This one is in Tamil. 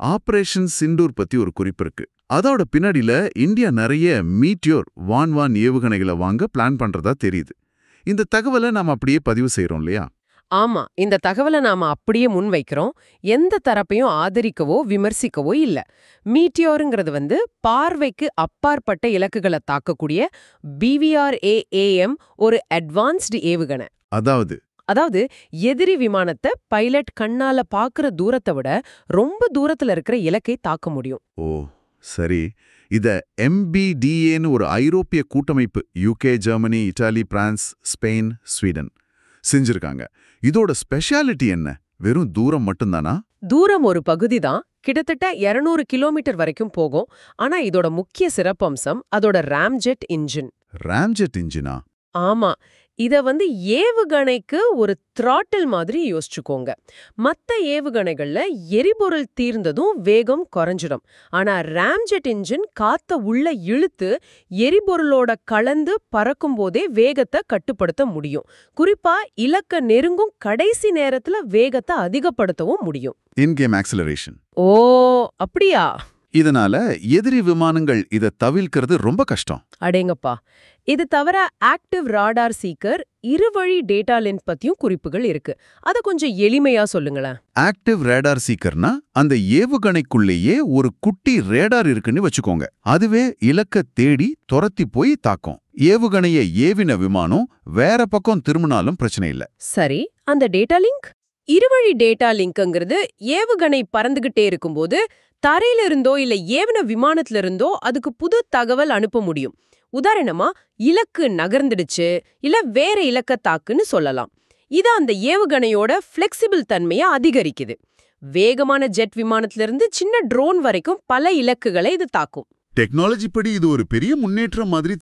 ஆபரேஷன் சிந்தூர் பத்தி ஒரு குறிப்பு இருக்கு. அதோட பின்னாடில இந்தியா நிறைய மீட்டியோர் வான் ஏவுகணைகளை வாங்க பிளான் பண்றதா தெரியுது. இந்த தகவலை நாம அப்படியே பதிவு செய்றோம் இல்லையா? ஆமா, இந்த தகவலை நாம அப்படியே முன்வைக்கிறோம். எந்த தரப்பையும் ஆதரிக்கவோ விமர்சிக்கவோ இல்ல. மீட்டியோருங்கிறது பார்வைக்கு அப்பாற்பட்ட இலக்குகளை தாக்கக்கூடிய BVR-AM ஒரு அட்வான்ஸ்டு ஏவுகணை. அதாவது அதாவது எதிரி விமானத்தை பைலட் கண்ணால பாக்குற தூரத்தை விட ரொம்ப தூரத்துல இருக்கிற இலக்கை தாக்க முடியும். ஓ சரி. இத MBDAன்னு ஒரு ஐரோப்பிய கூட்டமைப்பு UK, Germany, Italy, France, Spain, Sweden செஞ்சிருக்காங்க. இதோட ஸ்பெஷாலிட்டி என்ன? வெறும் தூரம் மட்டும்தானா? தூரம் ஒரு பகுதி தான். கிட்டத்தட்ட 200 கிலோமீட்டர் வரைக்கும் போகும். ஆனா இதோட முக்கிய சிறப்பம்சம் அதோட ராம்ஜெட் இன்ஜின். ராம்ஜெட் இன்ஜினா? ஆமா, இத ஏவுகணைக்கு ஒரு த்ராட்டில் மாதிரி யோசிச்சுக்கோங்க. மத்த ஏவுகணைகள்ல எரிபொருள் தீர்ந்ததும் வேகம் குறைஞ்சிடும். ஆனா ராம்ஜெட் இன்ஜின் காத்த உள்ள இழுத்து எரிபொருளோட கலந்து பறக்கும் போதே வேகத்தை கட்டுப்படுத்த முடியும். குறிப்பா இலக்க நெருங்கும் கடைசி நேரத்துல வேகத்தை அதிகப்படுத்தவும் முடியும். Income acceleration. ஓ அப்படியா? இதனால எதிரி விமானங்கள் இத தவிர்க்கிறது ரொம்ப கஷ்டம். அடேங்கப்பா. இது தவிர ஆக்டிவ் ராடார் சீக்கர், இருவழி டேட்டா லிங்க் பத்தியும் குறிப்புகள் இருக்கு. அத கொஞ்சம் எளிமையா சொல்லுங்களேன். ஆக்டிவ் ரேடார் சீக்கர்னா அந்த ஏவுகணைக்குள்ளேயே ஒரு குட்டி ரேடார் இருக்குன்னு வச்சுக்கோங்க. அதுவே இலக்க தேடி துரத்தி போய் தாக்கும். ஏவுகணைய ஏவின விமானம் வேற பக்கம் திரும்பினாலும் பிரச்சனை இல்ல. சரி, அந்த டேட்டா லிங்க்? இருவழி டேட்டா லிங்க்ங்கிறது ஏவுகணை பறந்துகிட்டே இருக்கும்போது தரையில இருந்தோ இல்ல ஏவன விமானத்துல இருந்தோ அதுக்கு புது தகவல் அனுப்ப முடியும். உதாரணமா, இலக்கு நகர்ந்துடுச்சு இல்ல வேற இலக்க தாக்குன்னு சொல்லலாம். இது அந்த ஏவுகணையோட ஃபிளெக்சிபிள் தன்மையை அதிகரிக்குது. வேகமான ஜெட் விமானத்துல இருந்து சின்ன ட்ரோன் வரைக்கும் பல இலக்குகளை இது தாக்கும். டெக்னாலஜி படி இது ஒரு பெரிய முன்னேற்றம் மாதிரி